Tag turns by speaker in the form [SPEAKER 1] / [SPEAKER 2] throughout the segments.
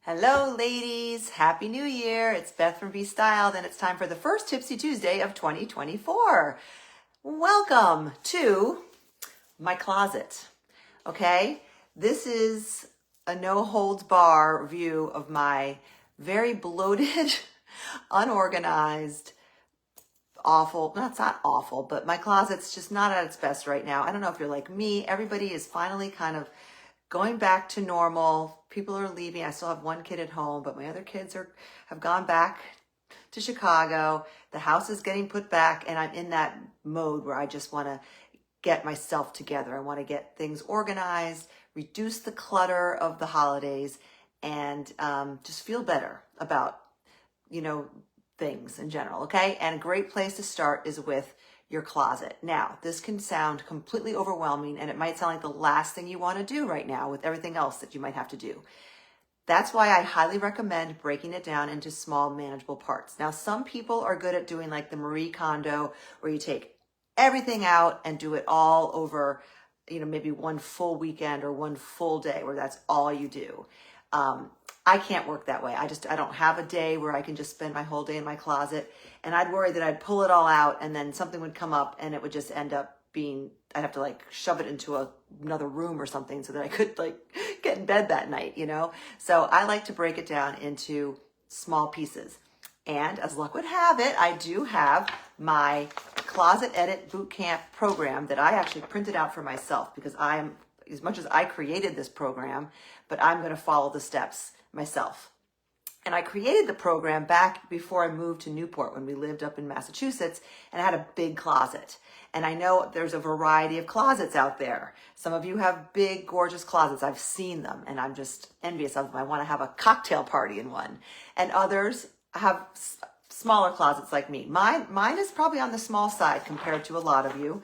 [SPEAKER 1] Hello, ladies. Happy New Year. It's Beth from Be Styled, and it's time for the first Tipsy Tuesday of 2024. Welcome to my closet. Okay, this is a no-holds-bar view of my very bloated, unorganized, awful, no, it's not awful, but my closet's just not at its best right now. I don't know if you're like me. Everybody is finally kind of going back to normal. People are leaving. I still have one kid at home, but my other kids have gone back to Chicago. The house is getting put back, and I'm in that mode where I just want to get myself together. I want to get things organized, reduce the clutter of the holidays, and just feel better about, things in general, okay? And a great place to start is with your closet. Now, this can sound completely overwhelming, and it might sound like the last thing you want to do right now with everything else that you might have to do. That's why I highly recommend breaking it down into small, manageable parts. Now, some people are good at doing like the Marie Kondo, where you take everything out and do it all over, maybe one full weekend or one full day where that's all you do. I can't work that way. I don't have a day where I can just spend my whole day in my closet, and I'd worry that I'd pull it all out and then something would come up and it would just end up being, I'd have to shove it into another room or something so that I could get in bed that night, So I like to break it down into small pieces. And as luck would have it, I do have my Closet Edit Bootcamp program that I actually printed out for myself because as much as I created this program, but I'm going to follow the steps myself. And I created the program back before I moved to Newport when we lived up in Massachusetts, and I had a big closet. And I know there's a variety of closets out there. Some of you have big, gorgeous closets. I've seen them, and I'm just envious of them. I want to have a cocktail party in one. And others have smaller closets like me. Mine is probably on the small side compared to a lot of you.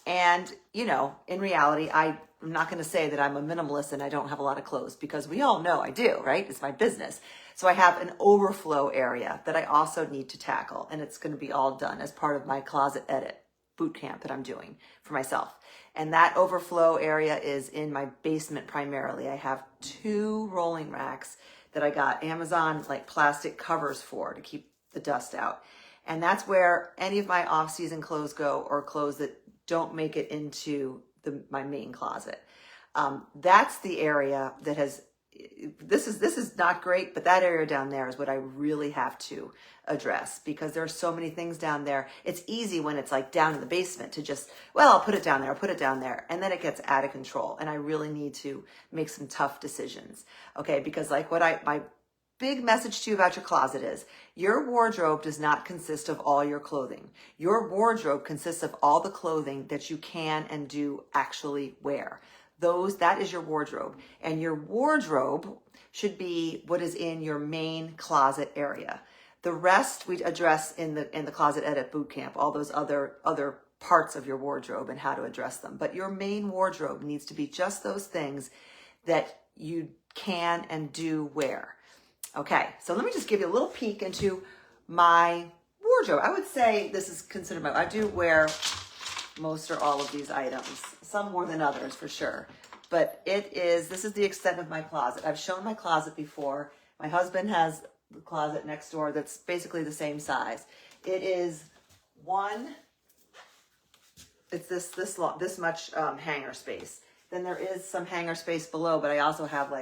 [SPEAKER 1] In reality, I'm not going to say that I'm a minimalist and I don't have a lot of clothes, because we all know I do, right? It's my business. So I have an overflow area that I also need to tackle, and it's going to be all done as part of my Closet Edit Bootcamp that I'm doing for myself. And that overflow area is in my basement primarily. I have 2 rolling racks that I got Amazon plastic covers for to keep the dust out. And that's where any of my off-season clothes go, or clothes that don't make it into my main closet. That's the area that this is not great, but that area down there is what I really have to address, because there are so many things down there. It's easy when it's down in the basement to just, I'll put it down there, and then it gets out of control. And I really need to make some tough decisions, okay? Because my big message to you about your closet is your wardrobe does not consist of all your clothing. Your wardrobe consists of all the clothing that you can and do actually wear. That is your wardrobe. And your wardrobe should be what is in your main closet area. The rest we address in the Closet Edit Bootcamp, all those other parts of your wardrobe and how to address them. But your main wardrobe needs to be just those things that you can and do wear. Okay, so let me just give you a little peek into my wardrobe. I would say this is considered I do wear most or all of these items, some more than others for sure. But this is the extent of my closet. I've shown my closet before. My husband has the closet next door that's basically the same size. It is it's this much hanger space. Then there is some hanger space below, but I also have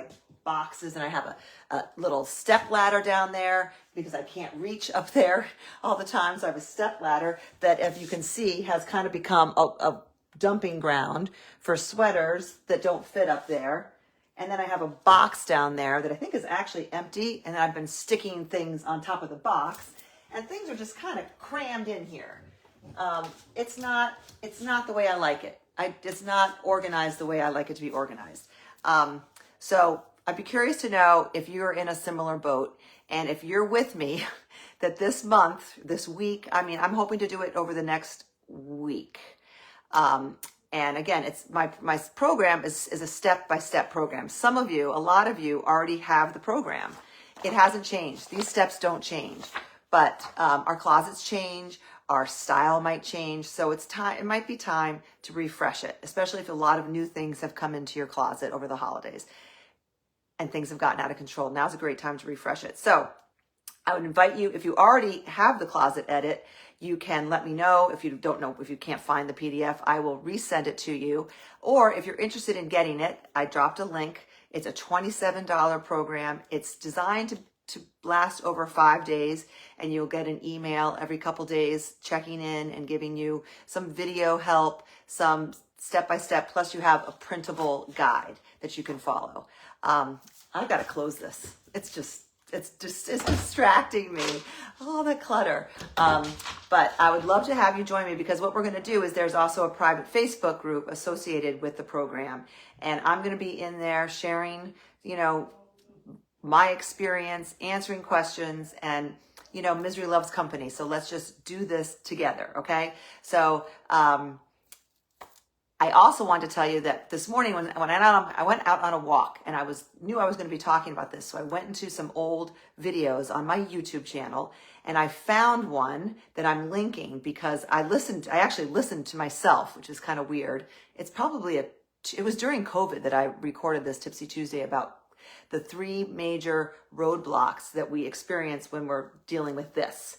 [SPEAKER 1] boxes, and I have a little step ladder down there because I can't reach up there all the time. So I have a step ladder that, if you can see, has kind of become a dumping ground for sweaters that don't fit up there. And then I have a box down there that I think is actually empty, and I've been sticking things on top of the box, and things are just kind of crammed in here. It's not the way I like it. It's not organized the way I like it to be organized. So I'd be curious to know if you're in a similar boat, and if you're with me, that this week, I'm hoping to do it over the next week. And again, it's my program is a step-by-step program. A lot of you already have the program. It hasn't changed. These steps don't change, but our closets change. Our style might change. So it might be time to refresh it, especially if a lot of new things have come into your closet over the holidays. and things have gotten out of control. Now's a great time to refresh it. So I would invite you, if you already have the closet edit, you can let me know. If you don't know, if you can't find the PDF, I will resend it to you. Or if you're interested in getting it, I dropped a link. It's a $27 program. It's designed to last over 5 days, and you'll get an email every couple days checking in and giving you some video help, some step-by-step, plus you have a printable guide that you can follow. I've got to close this. It's distracting me. All the clutter. But I would love to have you join me, because what we're going to do is there's also a private Facebook group associated with the program. And I'm going to be in there sharing, my experience, answering questions, and, misery loves company. So let's just do this together. Okay. So, I also want to tell you that this morning when I went out on a walk, and I knew I was going to be talking about this. So I went into some old videos on my YouTube channel, and I found one that I'm linking because I actually listened to myself, which is kind of weird. It's probably it was during COVID that I recorded this Tipsy Tuesday about the 3 major roadblocks that we experience when we're dealing with this.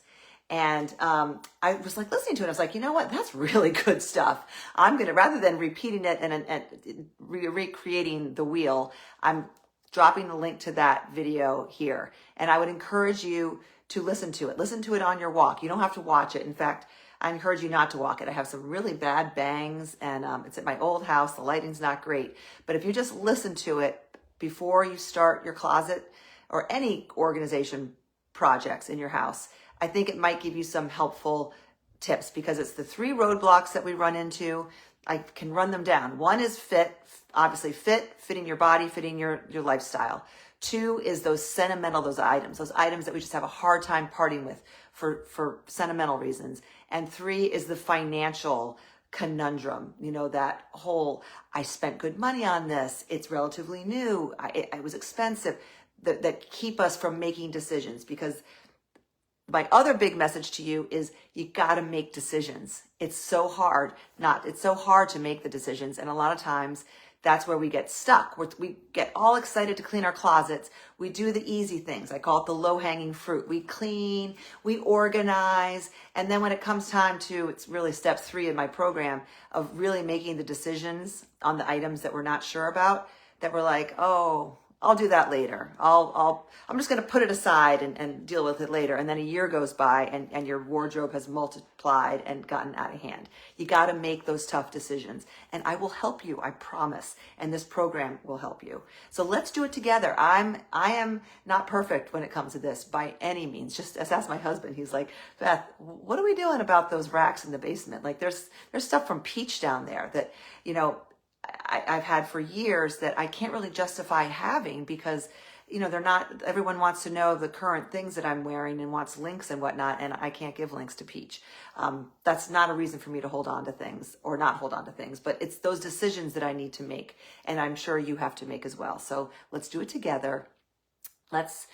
[SPEAKER 1] And I was like listening to it. I was like, you know what? That's really good stuff. I'm going to, rather than repeating it and recreating the wheel, I'm dropping the link to that video here. And I would encourage you to listen to it. Listen to it on your walk. You don't have to watch it. In fact, I encourage you not to walk it. I have some really bad bangs, and it's at my old house. The lighting's not great. But if you just listen to it before you start your closet or any organization projects in your house, I think it might give you some helpful tips, because it's the 3 roadblocks that we run into. I can run them down. 1 is obviously fitting your body, fitting your lifestyle. 2 is those sentimental, those items that we just have a hard time parting with for sentimental reasons. And 3 is the financial conundrum. That whole, I spent good money on this. It's relatively new. It was expensive, that keep us from making decisions. Because my other big message to you is you got to make decisions. It's so hard to make the decisions. And a lot of times that's where we get stuck. We get all excited to clean our closets. We do the easy things. I call it the low-hanging fruit. We clean, we organize. And then when it comes time to, it's really step 3 in my program of really making the decisions on the items that we're not sure about, that we're like, oh, I'll do that later. I'm just going to put it aside and deal with it later. And then a year goes by, and your wardrobe has multiplied and gotten out of hand. You got to make those tough decisions, and I will help you. I promise. And this program will help you. So let's do it together. I am not perfect when it comes to this by any means. Just ask my husband. He's like, Beth, what are we doing about those racks in the basement? Like there's stuff from Peach down there that, I've had for years that I can't really justify having, because, they're not, everyone wants to know the current things that I'm wearing and wants links and whatnot. And I can't give links to Peach. That's not a reason for me to hold on to things or not hold on to things, but it's those decisions that I need to make. And I'm sure you have to make as well. So let's do it together. Let's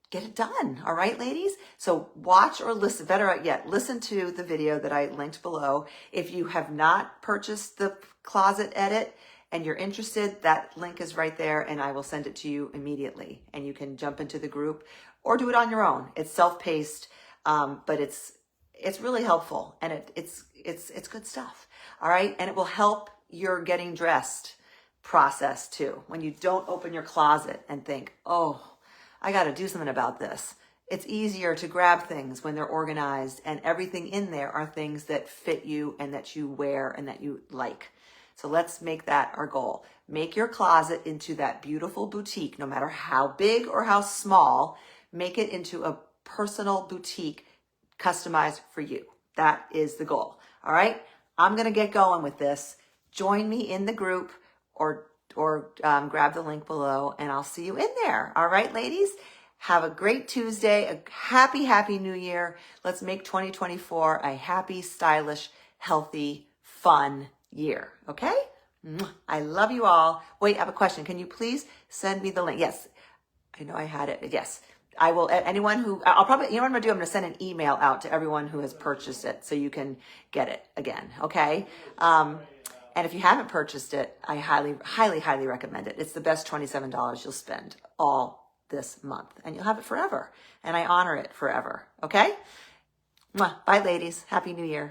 [SPEAKER 1] get it done. All right, ladies. So watch or listen, better yet, listen to the video that I linked below. If you have not purchased the closet edit and you're interested, that link is right there, and I will send it to you immediately. And you can jump into the group or do it on your own. It's self-paced, but it's really helpful, and it's good stuff. All right. And it will help your getting dressed process too. When you don't open your closet and think, oh, I got to do something about this. It's easier to grab things when they're organized, and everything in there are things that fit you and that you wear and that you like. So let's make that our goal. Make your closet into that beautiful boutique, no matter how big or how small. Make it into a personal boutique customized for you. That is the goal. All right. I'm going to get going with this. Join me in the group or grab the link below, and I'll see you in there. All right, ladies, have a great Tuesday, a happy new year. Let's make 2024 a happy, stylish, healthy, fun year. Okay. I love you all. Wait, I have a question. Can you please send me the link? Yes. I know I had it. Yes. I will, anyone who, I'll probably, you know what I'm going to do? I'm going to send an email out to everyone who has purchased it so you can get it again. Okay. And if you haven't purchased it, I highly, highly, highly recommend it. It's the best $27 you'll spend all this month, and you'll have it forever. And I honor it forever. Okay? Mwah. Bye, ladies. Happy New Year.